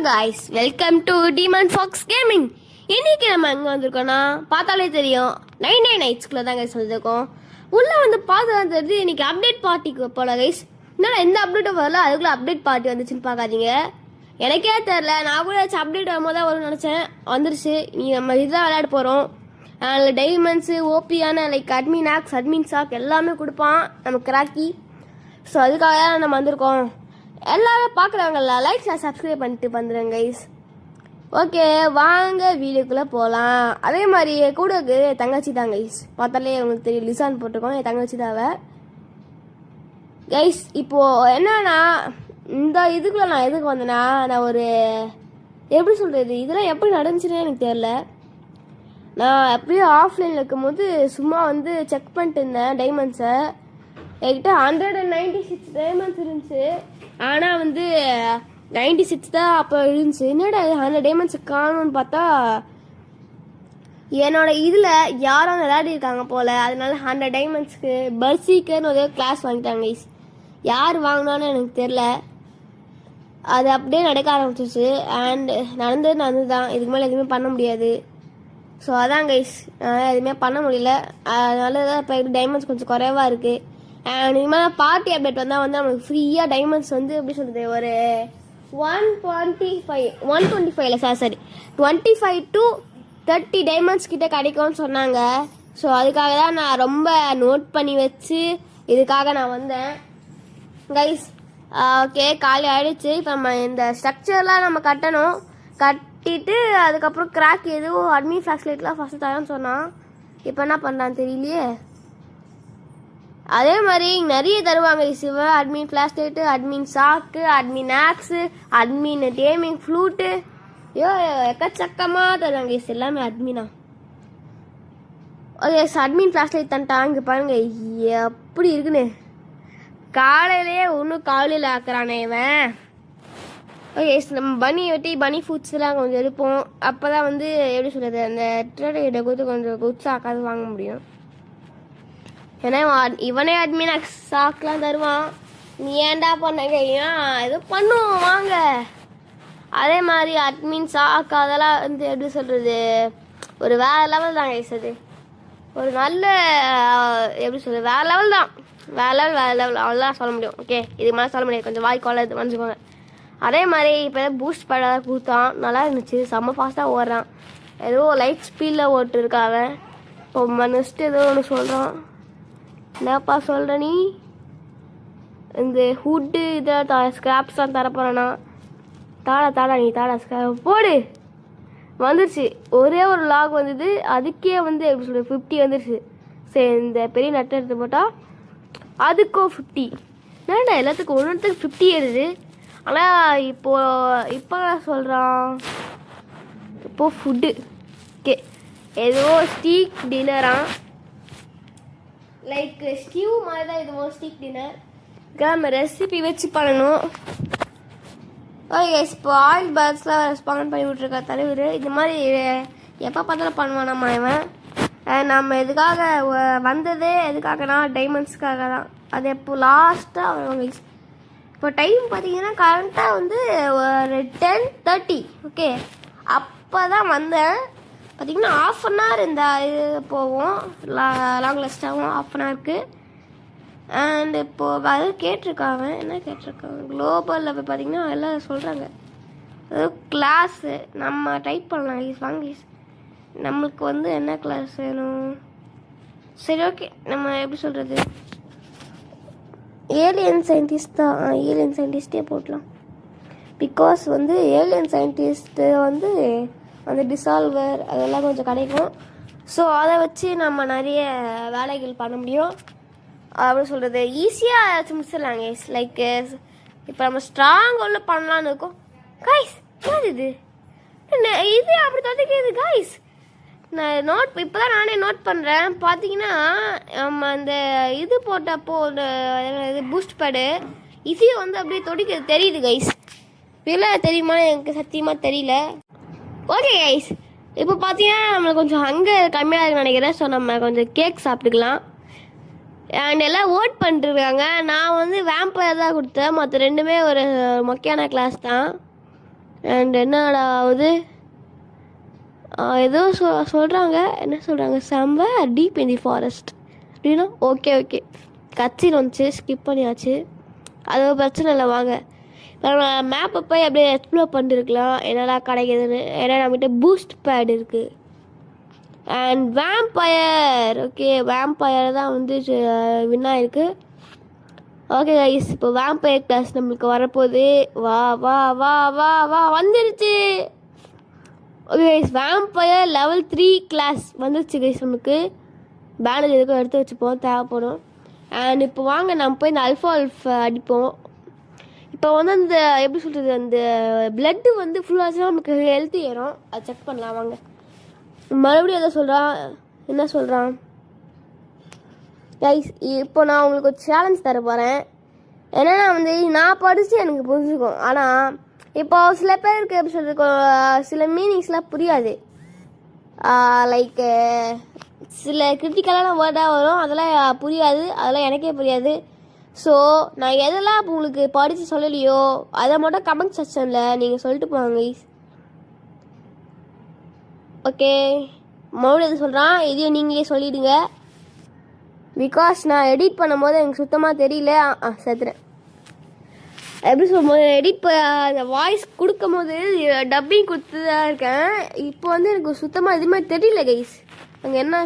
guys, welcome to Demon Fox Gaming. இன்னைக்கு நம்ம எங்க வந்திருக்கோம்னா பார்த்தாலே தெரியும் 99 நைட்ஸ்க்குள்ள தான் கைஸ் வந்திருக்கோம். உள்ள வந்து பார்த்தா தெரியுது இன்னைக்கு அப்டேட் பார்ட்டிக்கு போல கைஸ். என்னடா எந்த அப்டேட்டும் வரல, அதுக்குள்ள அப்டேட் பார்ட்டி வந்துச்சுன்னு பார்க்காதீங்க. எனக்கே தெரியல, நான் கூட அப்டேட் வரும்போது தான் வரும்னு நினச்சேன். வந்துருச்சு. நீ நம்ம இதுதான் விளையாட போகிறோம். அதில் டைமண்ட்ஸு ஓபியான like admin axe admin sack எல்லாமே கொடுப்பான் நமக்கு கிராக்கி. ஸோ அதுக்காக தான் நம்ம வந்திருக்கோம். எல்லாரும் பார்க்குறவங்கள லைக் சப்ஸ்கிரைப் பண்ணிட்டு வந்துடுங்க கைஸ். ஓகே, வாங்க வீடியோக்குள்ளே போகலாம். அதே மாதிரி கூட தங்கச்சி தான் கைஸ். பார்த்தாலே உங்களுக்கு தெரியும், லிசான் போட்டிருக்கோம். என் தங்கச்சி தாவை கைஸ். இப்போது என்னன்னா இந்த இதுக்குள்ளே நான் எதுக்கு வந்தேன்னா, நான் ஒரு எப்படி சொல்கிறது, இதெல்லாம் எப்படி நடந்துச்சுன்னு எனக்கு தெரியல. நான் அப்படியே ஆஃப்லைனில் இருக்கும்போது சும்மா வந்து செக் பண்ணிட்டு இருந்தேன் டைமண்ட்ஸை. என்கிட்ட 196 டைமண்ட்ஸ் இருந்துச்சு. ஆனால் வந்து 96 தான் அப்போ இருந்துச்சு. என்னடா 100 டைமண்ட்ஸ் காணும்னு பார்த்தா என்னோட இதில் யாரும் விளையாடிருக்காங்க போல். அதனால 100 டைமண்ட்ஸ்க்கு பர்சிக்கர்னு ஒரு கிளாஸ் வாங்கிட்டாங்க கைஸ். யார் வாங்கினான்னு எனக்கு தெரில. அது அப்படியே நடக்க ஆரம்பிச்சிச்சு. அண்ட் நடந்தது தான். இதுக்கு மேலே எதுவுமே பண்ண முடியாது. ஸோ அதான் கைஸ், எதுவுமே பண்ண முடியல. அதனால தான் இப்போ டைமண்ட்ஸ் கொஞ்சம் குறைவாக இருக்குது. அண்ட் இனிமேல் பார்ட்டி அப்டேட் வந்தால் வந்து நம்மளுக்கு ஃப்ரீயாக டைமண்ட்ஸ் வந்து எப்படி சொல்கிறது, ஒரு 125 சாரி 25 to 30 டைமண்ட்ஸ் கிட்ட கிடைக்கும்னு சொன்னாங்க. ஸோ அதுக்காக தான் நான் ரொம்ப நோட் பண்ணி வச்சு இதுக்காக நான் வந்தேன் கைஸ். ஓகே, காலி ஆகிடுச்சு. இப்போ நம்ம இந்த ஸ்ட்ரக்சர்லாம் நம்ம கட்டணும். கட்டிட்டு அதுக்கப்புறம் கிராக் எதுவும் அட்மின் ஃபேசிலிட்டிலாம் ஃபஸ்ட்டு தரேன்னு சொன்னான். இப்போ என்ன பண்ணுறான்னு தெரியலையே. அதே மாதிரி நிறைய தருவாங்க சிவ admin flash light, admin sack, admin axe, admin taming flute, எக்கச்சக்கமாக தருவாங்க இஸ் எல்லாமே அட்மினா. ஓகே, அட்மின் ஃப்ளாஷ் லைட் தந்துட்டான். இங்கே பாருங்க எப்படி இருக்குன்னு. காலையிலேயே ஒன்றும் காலையில் ஆக்குறானே இவன். ஓகே, நம்ம பனி வெட்டி பனி ஃபுட்ஸ்லாம் கொஞ்சம் எடுப்போம். அப்போ தான் வந்து எப்படி சொல்கிறது, அந்த ட்ரேடை கொடுத்து கொஞ்சம் உற்சாக்காது வாங்க முடியும். ஏன்னா இவனே அட்மின் சாக்கெலாம் தருவான். நீ ஏன்டா பண்ணங்க, ஏன் இது பண்ணுவோம் வாங்க. அதே மாதிரி அட்மின் சாக்கு அதெல்லாம் வந்து எப்படி சொல்கிறது, ஒரு வேறு லெவல் தான் கைஸ். அது ஒரு நல்ல எப்படி சொல்கிறது, வேறு லெவல் தான். வேறு லெவல் அவ்வளோதான் சொல்ல முடியும். ஓகே, இதுக்கு மேலே சொல்ல முடியாது, கொஞ்சம் வாய்க்கால இது மன்னிச்சுக்கோங்க. அதே மாதிரி இப்போ பூஸ்ட் பேடாக கொடுத்தான், நல்லா இருந்துச்சு. செம்ம ஃபாஸ்ட்டாக ஓடுறான். ஏதோ லைட் ஸ்பீடில் ஓட்டுருக்காங்க. இப்போ நெக்ஸ்ட் ஏதோ ஒன்று சொல்கிறான். என்னப்பா சொல்கிற நீ? இந்த ஹுட்டு இதில் ஸ்க்ராப்ஸ்லாம் தரப்போறேண்ணா. தாடா நீ தாடா ஸ்க்ராப் போடு. வந்துருச்சு. ஒரே ஒரு லாக் வந்தது, அதுக்கே வந்து எப்படி சொல்கிறது 50 வந்துருச்சு. சரி, இந்த பெரிய நட்டை எடுத்து போட்டால் அதுக்கும் 50. என்னடா எல்லாத்துக்கும் ஒன்றுத்துக்கு 50 ஏறுது. ஆனால் இப்போ சொல்கிறான் இப்போது ஃபுட்டு. ஓகே, ஏதோ ஸ்டீக் டின்னரான், லைக் ஸ்டியூ மாதிரி தான் இதுவும் ஸ்டீக் டின்னர். நம்ம ரெசிபி வச்சு பண்ணணும். ஓகே, இப்போ ஆயில் பேக்ஸ்லாம் ரெஸ்பாண்ட் பண்ணி விட்ருக்கா தலைவர். இந்த மாதிரி எப்போ பார்த்தாலும் பண்ணுவானாம்மா இவன். நம்ம எதுக்காக வந்ததே எதுக்காகனா டைமண்ட்ஸ்க்காக தான். அது எப்போ லாஸ்ட்டாக வருவாங்க. இப்போ டைம் பார்த்தீங்கன்னா கரண்ட்டாக வந்து ஒரு 10:30. ஓகே, அப்போ தான் வந்தேன். பார்த்தீங்கன்னா 1/2 hour இந்த இது போகும், லாங் லிஸ்ட்டாகவும் 1/2 hourக்கு. அண்ட் இப்போது அது கேட்டிருக்காங்க. என்ன கேட்டிருக்காங்க, குளோபலில் போய் பார்த்தீங்கன்னா எல்லாம் சொல்கிறாங்க. அது கிளாஸு நம்ம டைப் பண்ணலாம் ஈஸ். வாங்க ஈஸ், நம்மளுக்கு வந்து என்ன கிளாஸ் வேணும்? சரி, ஓகே, நம்ம எப்படி சொல்கிறது, ஏலியன் சயின்டிஸ்ட் தான். ஏலியன் சயின்டிஸ்டே போட்டலாம். பிகாஸ் வந்து ஏலியன் சயின்டிஸ்ட்டு வந்து அந்த டிசால்வர் அதெல்லாம் கொஞ்சம் கிடைக்கும். ஸோ அதை வச்சு நம்ம நிறைய வேலைகள் பண்ண முடியும். அப்படின்னு சொல்கிறது ஈஸியாக முடிச்சிடலாங்க கைஸ். லைக் இப்போ நம்ம ஸ்ட்ராங் ஒன்று பண்ணலான்னு இருக்கோம் கைஸ். என்னது இது இது அப்படி தடுக்கிறது கைஸ். நான் இப்போ தான் நானே நோட் பண்ணுறேன். பார்த்தீங்கன்னா நம்ம அந்த இது போட்டப்போ இது பூஸ்ட் பேடு இது வந்து அப்படியே தொடிக்கிறது தெரியுது கைஸ். இல்லை தெரியுமா, எனக்கு சத்தியமாக தெரியல. ஓகே கைஸ், இப்போ பார்த்தீங்கன்னா நம்மளுக்கு கொஞ்சம் ஹங்கர் கம்மியாக இருக்குன்னு நினைக்கிறேன். ஸோ நம்ம கொஞ்சம் கேக் சாப்பிட்டுக்கலாம். அண்ட் எல்லாம் ஓட் பண்ணிட்டுருக்காங்க. நான் வந்து வேம்பயர் தான் கொடுத்தேன். மற்ற ரெண்டுமே ஒரு மொக்கையான கிளாஸ் தான். அண்ட் என்னடா ஆகுது ஏதோ சொல்கிறாங்க, என்ன சொல்கிறாங்க, somewhere deep in the forest அப்படின்னா ஓகே ஓகே கட்சியில் வந்துச்சு, ஸ்கிப் பண்ணியாச்சு, அது ஒரு பிரச்சனை இல்லை. வாங்க இப்போ நம்ம மேப்பை போய் அப்படியே எக்ஸ்ப்ளோர் பண்ணிருக்கலாம் என்னடா கிடைக்குதுன்னு. ஏன்னா நம்மகிட்ட பூஸ்ட் பேட் இருக்குது. அண்ட் வேம்பயர், ஓகே வேம்பயர் தான் வந்து வின் ஆயிருக்கு. ஓகே கைஸ், இப்போ வேம்பயர் கிளாஸ் நம்மளுக்கு வரப்போகுது. வா வா வா வா வா வந்துருச்சு. Okay guys, vampire level 3 class வந்துருச்சு கைஸ். நமக்கு பேனர் எதுக்கும் எடுத்து வச்சுப்போம், தேவைப்படும். அண்ட் இப்போ வாங்க நம்ம போய் இந்த அல்ஃபா அடிப்போம். இப்போ வந்து அந்த எப்படி சொல்கிறது, அந்த பிளட்டு வந்து ஃபுல்லாச்சுன்னா நமக்கு ஹெல்த்து ஏறும். அதை செக் பண்ணலாம் வாங்க. மறுபடியும் எதை சொல்கிறான், என்ன சொல்கிறான் கைஸ், இப்போ நான் உங்களுக்கு ஒரு சேலஞ்ச் தர போகிறேன். என்னென்னா வந்து நான் படித்து எனக்கு புரிஞ்சுக்கும், ஆனால் இப்போ சில பேருக்கு எப்படி சொல்கிறது, சில மீனிங்ஸ்லாம் புரியாது. லைக் சில கிரிட்டிக்கலான வேர்டாக வரும், அதெல்லாம் புரியாது, அதெல்லாம் எனக்கே புரியாது. ஸோ நான் எதெல்லாம் உங்களுக்கு படித்து சொல்லலையோ அதை மட்டும் கமெண்ட் செக்ஷனில் நீங்கள் சொல்லிட்டு போங்க கைஸ். ஓகே, மறுபடியும் எது சொல்கிறான், இதையும் நீங்களே சொல்லிவிடுங்க. பிகாஸ் நான் எடிட் பண்ணும்போது எனக்கு சுத்தமாக தெரியல. சேர்த்துறேன். எப்படி சொல்லும்போது எடிட் அந்த வாய்ஸ் கொடுக்கும் போது டப்பிங் கொடுத்து தான் இருக்கேன். இப்போ வந்து எனக்கு சுத்தமாக இதுமாதிரி தெரியல கைஸ், அங்கே என்ன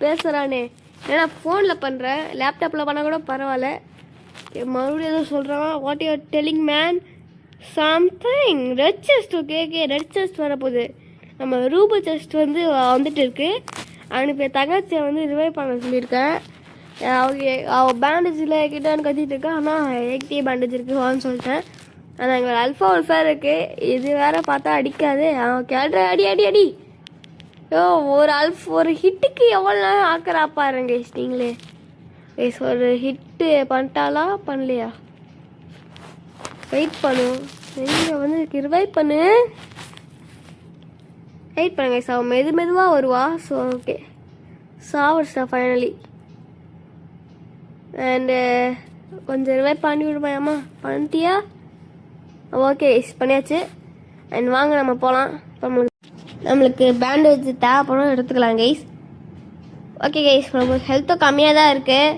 பேசுகிறானே. ஏன்னா ஃபோனில் பண்ணுறேன், லேப்டாப்பில் பண்ணால் கூட பரவாயில்ல. மறுபடியும் எதுவும் சொல்கிறான், what you telling man something red chest. Okay okay, red chest வரப்போகுது. நம்ம ரூபு செஸ்ட் வந்து வந்துட்டு இருக்கு. அவனுக்கு தங்கச்சியை வந்து ரிவைவ் பண்ண சொல்லியிருக்கேன். அவள் பேண்டேஜில் கிட்டான்னு கத்திட்டு இருக்கேன், ஆனால் ஏக்டி பேண்டேஜ் இருக்குது வான்னு சொல்லிட்டேன். ஆனால் எங்கள் அல்ஃபா ஒரு ஃபேர் இருக்குது, இது வேறு பார்த்தா அடிக்காது. அவன் கேட்ற அடி அடி அடி. ஒரு ஹிட்டுக்கு எவ்வளோ நேரம் ஆக்கிறா பாருங்க நீங்களே. ஒரு ஹிட்டு பண்ணிட்டாலா பண்ணலையா, வெயிட் பண்ணும். நீங்கள் வந்து ரிவைவ் பண்ணு, வெயிட் பண்ணுங்க கைஸ். அவன் மெதுவாக வருவா. ஸோ ஓகே, சாவடிச்சிட்டா ஃபைனலி. அண்டு கொஞ்சம் ரிவைவ் பண்ணி விடுமாயாம்மா, பண்ணிட்டியா? ஓகே கைஸ், பண்ணியாச்சு. அண்ட் வாங்க நம்ம போகலாம். இப்போ நம்மளுக்கு பேண்டேஜ் தேவைப்படும், எடுத்துக்கலாம் கைஸ். ஓகே கைஸ், நம்மளுக்கு ஹெல்த்தும் கம்மியாக தான் இருக்குது.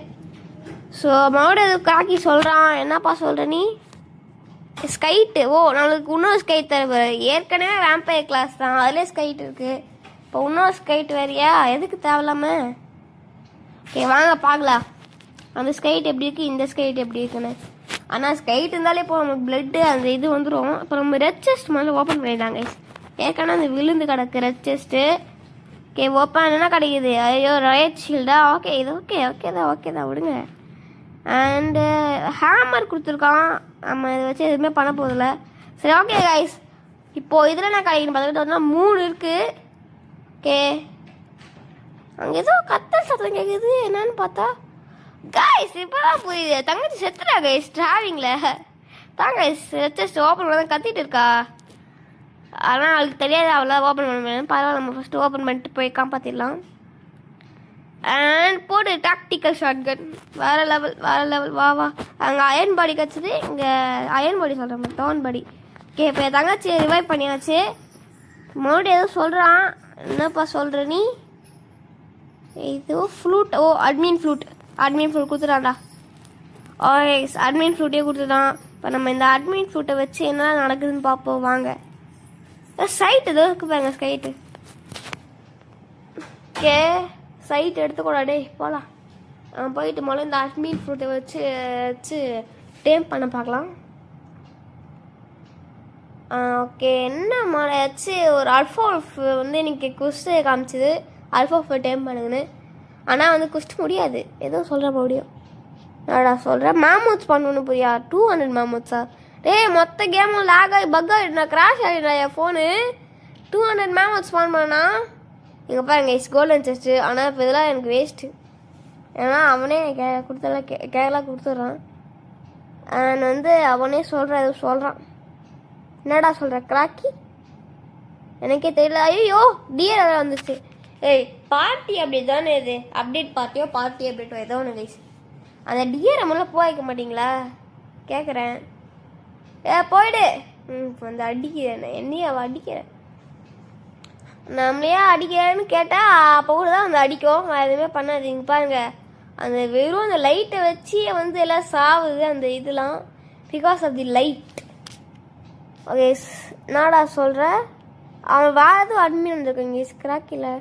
ஸோ மறுபடியும் எதுவும் காக்கி சொல்கிறான். என்னப்பா சொல்கிற நீ? ஸ்கைட்டு, நம்மளுக்கு இன்னொரு ஸ்கைட் தர. ஏற்கனவே வேம்பயர் கிளாஸ் தான், அதிலே ஸ்கைட் இருக்குது. இப்போ இன்னொரு ஸ்கைட் வேறியா, எதுக்கு தேவையில்லாம? ஓகே வாங்க பார்க்கலாம் அந்த ஸ்கைட் எப்படி இருக்குது, இந்த ஸ்கைட் எப்படி இருக்குன்னு. ஆனால் ஸ்கைட் இருந்தாலே இப்போ நமக்கு பிளட்டு அந்த இது வந்துடும். இப்போ நம்ம ரெட் செஸ்ட் முதல்ல ஓப்பன் பண்ணிட்டாங்க கைஸ். ஏற்கனவே அந்த விழுந்து கிடக்கு ரெட் செஸ்ட்டு. ஓகே ஓப்பன் என்ன கிடைக்குது, ஐயோ ரைட் ஷீல்டா. ஓகே இது ஓகே தான் விடுங்க. அண்டு ஹேமர் கொடுத்துருக்கான், நம்ம இதை வச்சு எதுவுமே பண்ண போதில்ல. சரி ஓகே கைஸ், இப்போது இதில் என்ன கிடைக்குன்னு பார்த்துக்கிட்டு 3 இருக்குது. ஓகே, அங்கே ஏதோ கத்தல் சத்தம் கேட்குது, என்னன்னு பார்த்தா கைஸ் இப்போ தான் புரியுது. தங்கச்சி செத்துட்டா கைஸ் டிராவிங்கில் தான் கைஸ். ரெட் செஸ்ட் ஓப்பன் பண்ண கத்திட்டு இருக்கா, ஆனால் அவளுக்கு தெரியாது அவ்வளோ ஓப்பன் பண்ண முடியாது. பரவாயில்ல, நம்ம ஃபஸ்ட்டு ஓப்பன் பண்ணிட்டு போய் காப்பாற்றிடலாம். அண்ட் போடு டாக்டிக்கல் ஷார்ட் கன், வேறு லெவல் வா வா. அங்கே அயன் பாடி கிடச்சிது, இங்கே அயன் பாடி சொல்கிறேன், டவுன் பாடி. ஓகே, இப்போ என் தங்கச்சி ரிவைவ் பண்ணியாச்சு. மறுபடியும் எதுவும் சொல்கிறான், என்னப்பா சொல்கிற நீ? இது ஃப்ளூட், அட்மின் ஃப்ளூட் கொடுத்துட்டான்டா. ஓகே, அட்மின் ஃப்ளூட்டே கொடுத்துட்டான். இப்போ நம்ம இந்த அட்மின் ஃப்ளூட்டை வச்சு என்ன நடக்குதுன்னு பார்ப்போம் வாங்க. சைட் ஏதோ இருக்கு பாருங்க, ஸ்கைட்டு. ஓகே, சைட் எடுத்துக்கூடாடே, போகலாம். போயிட்டு முதல்ல இந்த அட்மின் ஃப்ரூட்டை வச்சு டேம் பண்ண பார்க்கலாம். ஓகே, என்ன மாடாச்சு, ஒரு அல்ஃபா வந்து இன்னைக்கு குஸ்ட்டு காமிச்சிது, அல்ஃபா டேம் பண்ணுங்கன்னு. ஆனால் வந்து குஸ்ட் முடியாது, எதுவும் சொல்கிற முடியும். நான் சொல்கிறேன் மேமோட்ஸ் பண்ணணும் புரியா, 200 மேமோட்ஸா? மொத்த கேமும் லேக் ஆகி பக் ஆகிடுனா, கிராஷ் ஆகிடுறா என் ஃபோனு. 200 மேமோட்ஸ் ஸ்பான் பண்ணா இங்கே பாருங்க கோல்டன் செஸ்ட்டு. ஆனால் இப்போ இதெல்லாம் எனக்கு வேஸ்ட்டு, ஏன்னா அவனே கேரளா கொடுத்துட்றான். அண்ட் வந்து அவனே சொல்கிறான். என்னடா சொல்கிற கிராக்கி, எனக்கே தெரியல. ஐயோ டியர் வேறு வந்துச்சு. பார்ட்டி அப்படி தானே, இது அப்டேட் பார்ட்டியோ பார்ட்டி அப்டேட்டோ ஏதோ ஒன்று கைஸ். அந்த டியரை முதல்ல போய்க்க மாட்டிங்களா கேட்குறேன். போயிடு வந்து அடிக்கிறேன் என்னையே அவள் அடிக்கிறேன். நம்மளையே அடிக்கிறேன்னு கேட்டால் அப்போ கூட தான் வந்து அடிக்கும். எதுவுமே பண்ணாதீங்க பாருங்க. அந்த வெறும் அந்த லைட்டை வச்சு வந்து எல்லாம் சாவுது அந்த இதெல்லாம். Because of the light. Okay என்னடா சொல்கிற? அவன் வேறு எதுவும் அட்மின் வந்துருக்கேங்க ஸ்க்ராக்கில்.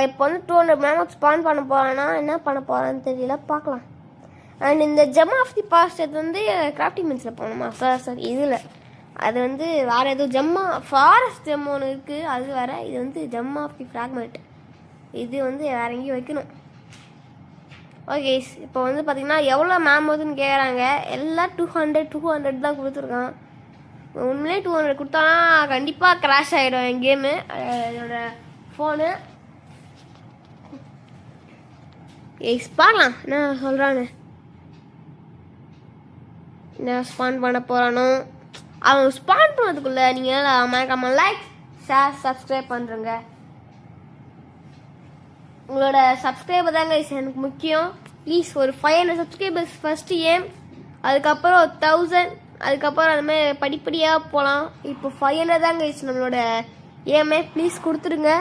இப்போ வந்து 200 மேமோத் ஸ்பான் பண்ண போகிறான்னா என்ன பண்ண போகிறான்னு தெரியல, பார்க்கலாம். அண்ட் இந்த ஜெம் ஆஃப் தி பாஸ்ட் இது வந்து கிராஃப்டிங் மீன்ஸில் போகணுமா? சாரி இதில் அது வந்து வேறு எதுவும் ஜெம்மா ஃபாரஸ்ட் ஜெம் ஒன்று இருக்குது, அது வேறு. இது வந்து ஜெம் ஆஃப் தி ஃப்ராக்மெண்ட், இது வந்து வேற எங்கேயும் வைக்கணும். ஓகே இப்போ வந்து பார்த்திங்கன்னா எவ்வளோ மேமோதுன்னு கேட்குறாங்க. எல்லாம் 200 தான் கொடுத்துருக்கான். உண்மையிலே 200 கொடுத்தானா கண்டிப்பாக கிராஷ் ஆகிடும் என் கேமு, என்னோட ஃபோனு. பார்க்கலாம் என்ன சொல்கிறான்னு. என்ன ஸ்பான் பண்ண போகிறானோ அவன் ஸ்பான் பண்ணதுக்குள்ளே நீங்கள் மறக்காமல் லைக் ஷேர் சப்ஸ்கிரைப் பண்ணுறங்க. உங்களோட சப்ஸ்கிரைபர் தாங்க எனக்கு முக்கியம். ப்ளீஸ் ஒரு 500 சப்ஸ்கிரைபர்ஸ் ஃபஸ்ட்டு ஏம், அதுக்கப்புறம் 1000, அதுக்கப்புறம் அதுமாதிரி படிப்படியாக போகலாம். இப்போ 500 தாங்க நம்மளோட ஏமே. ப்ளீஸ் கொடுத்துருங்க.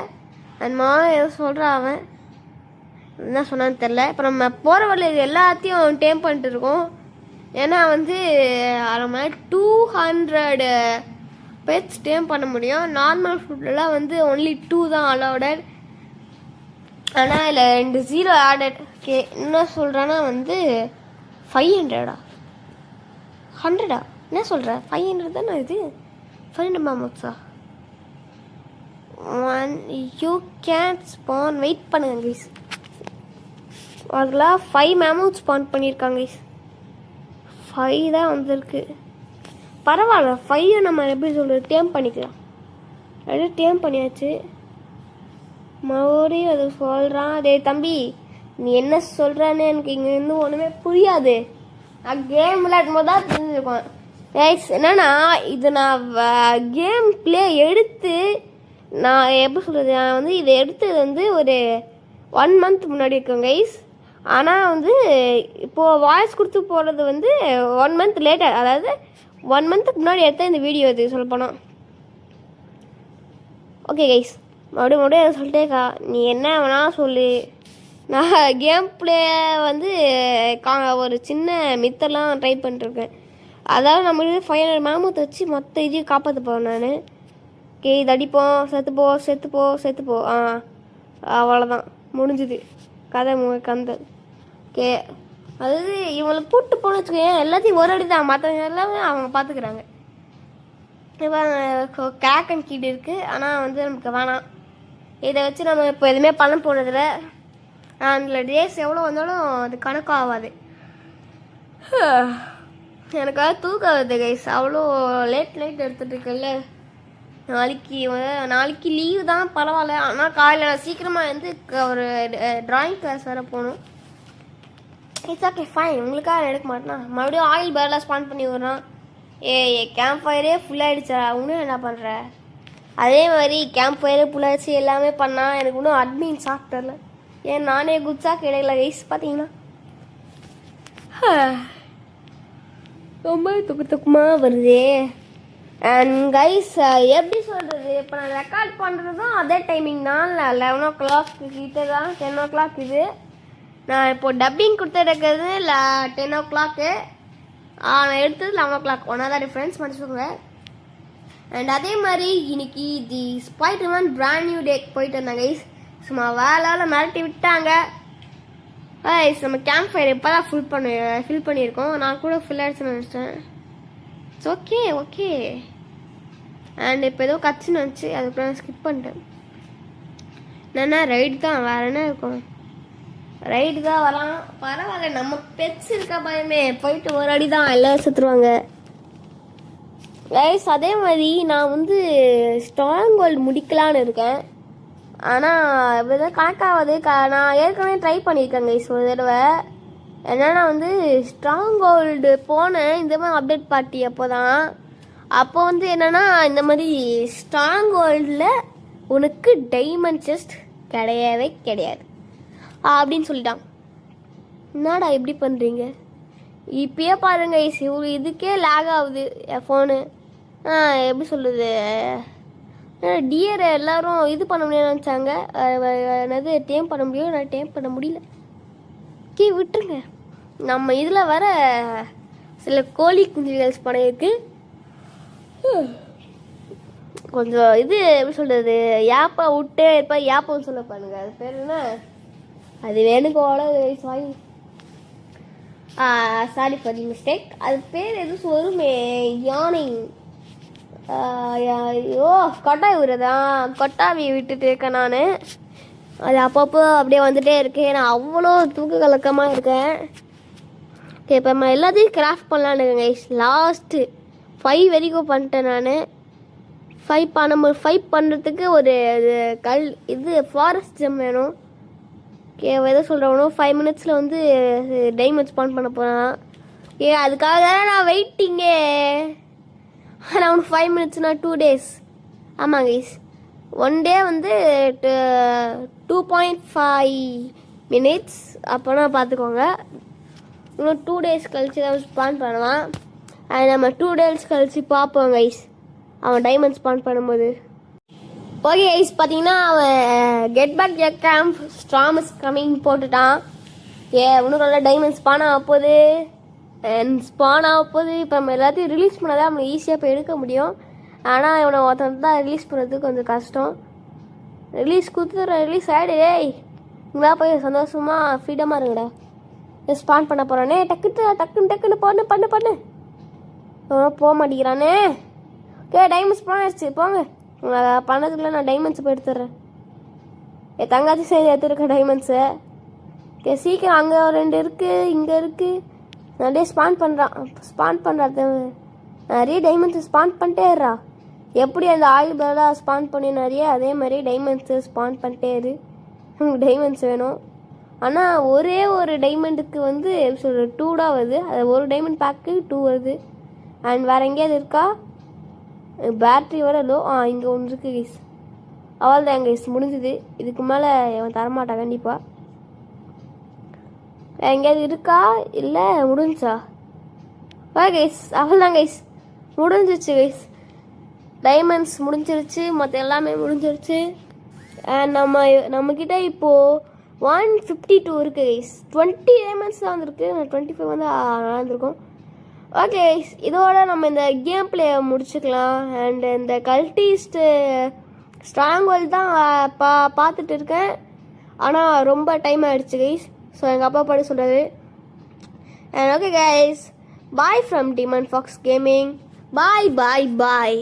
அந்த மாதிரி ஏதோ சொல்கிறான் அவன், என்ன சொன்னான்னு தெரில. இப்போ நம்ம போகிற வழியில் எல்லாத்தையும் டேம் பண்ணிட்டு இருக்கோம். ஏன்னா வந்து நம்ம 200 பெட்ஸ் டேம் பண்ண முடியும். நார்மல் ஃபுட்லாம் வந்து ஒன்லி 2 தான் அலௌடட். ஆனால் இல்லை 2 0 ஆடட். ஓகே என்ன சொல்கிறான்னா வந்து 500 100 என்ன சொல்கிற? 500 தானே இது. 500 மேமோத்ஸா? You can spawn. வெயிட் பண்ணுங்க கைஸ். அதில் 5 மேமோத் ஸ்பான் பண்ணியிருக்காங்க கைஸ். 5 தான் வந்திருக்கு. பரவாயில்ல 5 நம்ம எப்படி சொல்கிறது டேம் பண்ணிக்கலாம். அப்படியே டேம் பண்ணியாச்சு. மறுபடியும் அது சொல்கிறான். அதே தம்பி நீ என்ன சொல்கிறான்னு எனக்கு இங்கே இன்னும் ஒன்றுமே புரியாது. நான் கேம் விளையாடும் போது தான் தெரிஞ்சுருக்கேன். கைஸ் என்னன்னா இது நான் கேம் பிளே எடுத்து நான் எப்படி சொல்கிறது, நான் வந்து இதை எடுத்தது வந்து ஒரு 1 month முன்னாடி இருக்கேன் கைஸ். ஆனால் வந்து இப்போது வாய்ஸ் கொடுத்து போடுறது வந்து 1 month லேட்டர், அதாவது 1 monthக்கு முன்னாடி எடுத்த இந்த வீடியோ இது சொல்லப்போனால். ஓகே கைஸ் மறுபடியும் சொல்லிட்டேக்கா, நீ என்ன வேணா சொல்லு. நான் கேம் பிளே வந்து ஒரு சின்ன மித்தெல்லாம் ட்ரை பண்ணிட்டுருக்கேன். அதாவது நம்மளுக்கு 500 மேமோத்தை வச்சு மொத்த இதையும் காப்பாற்ற போகிறேன் நான். ஓகே இது அடிப்போம். செத்துப்போ. அவ்வளோதான் முடிஞ்சுது கதை கந்தல். ஓகே அதாவது இவங்களை கூப்பிட்டு போன வச்சுக்கோங்க, எல்லாத்தையும் ஒரு அடி தான், மற்றவங்க எல்லாமே அவங்க பார்த்துக்கிறாங்க. இப்போ கேக்கன் கீடு இருக்குது, ஆனால் வந்து நமக்கு வேணாம். இதை வச்சு நம்ம இப்போ எதுவுமே பண்ண போனதில்லை. அதில் டேஸ் எவ்வளோ வந்தாலும் அது கணக்காக ஆகாது. எனக்காக தூக்கம் வருது கைஸ். அவ்வளோ லேட் எடுத்துகிட்டு இருக்கல. நாளைக்கு லீவு தான் பரவாயில்ல. ஆனால் காலையில் நான் சீக்கிரமாக வந்து ஒரு ட்ராயிங் கிளாஸ் வேறு போகணும். It's okay fine. உங்களுக்காக எடுக்க மாட்டேனா? மறுபடியும் ஆயில் பேரெலாம் ஸ்பான் பண்ணி விடுறான். கேம்ப் ஃபயரே ஃபுல்லாகிடுச்சா? இன்னும் என்ன பண்ணுற? அதே மாதிரி கேம்ப் ஃபயரே ஃபுல்லாகிடுச்சு எல்லாமே பண்ணால் எனக்கு இன்னும் அட்மின் சாஃப்ட்வேரில் ஏன் நானே குட்ஸாக கிடைக்கல கைஸ். பார்த்தீங்கன்னா ரொம்ப துக்கமாக வருது. அண்ட் கைஸ் எப்படி சொல்கிறது, இப்போ நான் ரெக்கார்ட் பண்ணுறதும் அதே டைமிங் தான். 11 o'clock கிட்ட தான், 10 o'clock இது. நான் இப்போது டப்பிங் கொடுத்துருக்கிறது 10 o'clock. நான் எடுத்தது 11 o'clock. ஒன்றா தான் டிஃப்ரென்ஸ் மன்னிச்சுக்கோங்க. அண்ட் அதே மாதிரி இன்னைக்கு தி ஸ்பைடர்மேன் பிராண்ட் நியூ டே போயிட்டு வந்தாங்க கைஸ். சும்மா வேலை மிரட்டி விட்டாங்க கைஸ். நம்ம கேம்ப் ஃபயர் இப்போ தான் ஃபில் பண்ணியிருக்கோம். நான் கூட ஃபில் ஆகிடுச்சுன்னு நினச்சிட்டேன். It's okay. அண்ட் இப்போ ஏதோ கட்சின்னு வந்துச்சு, அதுக்கப்புறம் ஸ்கிப் பண்ணிட்டேன். என்னென்னா ரைடு தான், வேறு என்ன இருக்கும், ரைடு தான் வரலாம். பரவாயில்ல நம்ம பெட்ஸ் இருக்கா பயமே. போயிட்டு ஒரு அடி தான் எல்லாம் செத்துருவாங்க கைஸ். அதே மாதிரி நான் வந்து ஸ்ட்ராங் ஹோல்டு முடிக்கலான்னு இருக்கேன். ஆனால் இப்படி தான் கணக்காவது. நான் ஏற்கனவே ட்ரை பண்ணியிருக்கேன் கைஸ் ஒரு தடவை. என்னென்னா வந்து ஸ்ட்ராங் ஹோல்டு போனேன் இந்த மாதிரி அப்டேட் பார்ட்டி அப்போ வந்து என்னென்னா இந்த மாதிரி ஸ்ட்ராங் ஹோல்டில் உனக்கு டைமண்ட் செஸ்ட் கிடையவே கிடையாது அப்படின்னு சொல்லிட்டான். என்னடா எப்படி பண்ணுறீங்க? இப்பயே பாருங்க இதுக்கே லேக் ஆகுது என் ஃபோனு. எப்படி சொல்கிறது, டியரை எல்லாரும் இது பண்ண முடியும்னு நினச்சாங்க. என்னது டேம் பண்ண முடியும், நான் டேம் பண்ண முடியல. விட்டுருங்க. நம்ம இதில் வர சில கோழி குஞ்சுகள் படம் இருக்கு. கொஞ்சம் இது எப்படி சொல்கிறது, யாப்பா விட்டு இப்போ யாப்பன்னு சொல்ல பாருங்க. அது பேர் என்ன, அது வேணுக்கோட சாரி ஃபார் தி மிஸ்டேக். அது பேர் எதுவும் வருமே, யானை. ஐயோ கொட்டாய் விடுறதான், கொட்டாவி விட்டுட்டு இருக்கேன் நான். அது அப்பப்போ அப்படியே வந்துட்டே இருக்கேன். நான் அவ்வளோ தூக்க கலக்கமாக இருக்கேன். ஓகே, இப்போ நம்ம எல்லாத்தையும் கிராஃப்ட் பண்ணலான்னு இருக்கேன். லாஸ்ட்டு 5 வரைக்கும் பண்ணிட்டேன் நான். 5 பண்ணுறதுக்கு ஒரு இது ஃபாரஸ்ட் ஜெம் வேணும். ஓகே, எதை சொல்கிறவனோ 5 மினிட்ஸில் வந்து டைமண்ட் ஸ்பான் பண்ண போகிறான். அதுக்காக தானே நான் வெயிட்டிங்கே. அரௌண்ட் 5 மினிட்ஸ்னா 2 days. ஆமாம் கைஸ், 1 day வந்து 2.5 minutes. அப்போனா பார்த்துக்கோங்க. இன்னும் 2 days கழிச்சு தான் ஸ்பான் பண்ணுவான். அது நம்ம 2 days கழிச்சு பார்ப்போம் கைஸ், அவன் டைமண்ட் ஸ்பான் பண்ணும்போது. ஓகே கைஸ், பார்த்தீங்கன்னா அவன் get back your camp storm is coming போட்டுட்டான். இன்னும் நல்லா டைமண்ட் ஸ்பான் ஆக போகுது. ஸ்பான் ஆக போகுது. இப்போ நம்ம எல்லாத்தையும் ரிலீஸ் பண்ணாதான் நம்ம ஈஸியாக இப்போ எடுக்க முடியும். ஆனால் இவனை ஒருத்தன் தான் ரிலீஸ் பண்ணுறதுக்கு கொஞ்சம் கஷ்டம். ரிலீஸ் ரிலீஸ் ஆகிடு. இங்கே போய் சந்தோஷமாக ஃப்ரீடமாக இருங்கடா. ஸ்பான் பண்ண போகிறானே, டக்குன்னு பண்ணு. போக மாட்டேங்கிறானே. ஓகே, டைமண்ட்ஸ் ஸ்பான் ஆயிடுச்சு. போங்க, பண்ணதுக்குள்ள நான் டைமண்ட்ஸ் போய் எடுத்துடுறேன். என் தங்காச்சி சேர்ந்து எடுத்துருக்கேன் டைமண்ட்ஸை. ஓகே, சீக்கிரம். அங்கே 2 இருக்குது, இங்கே இருக்குது. நிறைய ஸ்பான் பண்ணுறான். நிறைய டைமண்ட்ஸை ஸ்பான் பண்ணிட்டேறா. எப்படி அந்த ஆயில் பேலாக ஸ்பான் பண்ணி நிறைய, அதே மாதிரி டைமண்ட்ஸு ஸ்பான் பண்ணிட்டே இரு. உங்களுக்கு டைமண்ட்ஸ் வேணும். ஆனால் ஒரே ஒரு டைமண்டுக்கு வந்து சொல்கிற 2 தான் வருது. அது ஒரு டைமண்ட் பேக்கு 2 வருது. அண்ட் வேறு எங்கேயாவது இருக்கா? பேட்ரி வர லோ. இங்கே ஒன்று இருக்குது கைஸ். அவள் தான் கைஸ், முடிஞ்சுது. இதுக்கு மேலே அவன் தரமாட்டான் கண்டிப்பாக. எங்கேயாவது இருக்கா? இல்லை, முடிஞ்சா? கைஸ், அவள் தான் கைஸ், முடிஞ்சிருச்சு கைஸ். டைமண்ட்ஸ் முடிஞ்சிருச்சு, மற்ற எல்லாமே முடிஞ்சிருச்சு. அண்ட் நம்மக்கிட்ட இப்போது 152 இருக்குது கைஸ். 20 டைமண்ட்ஸ் தான் வந்துருக்கு. 25 வந்து நடந்திருக்கும். ஓகே கைஸ், இதோட நம்ம இந்த கேம் பிளே முடிச்சுக்கலாம். அண்ட் இந்த கல்டிஸ்ட்டு ஸ்ட்ராங்வேல் தான் பார்த்துட்டு இருக்கேன். ஆனால் ரொம்ப டைம் ஆகிடுச்சு கைஸ். ஸோ எங்கள் அப்பா பாடி சொல்கிறாரு. And okay guys, bye from demon fox gaming. Bye.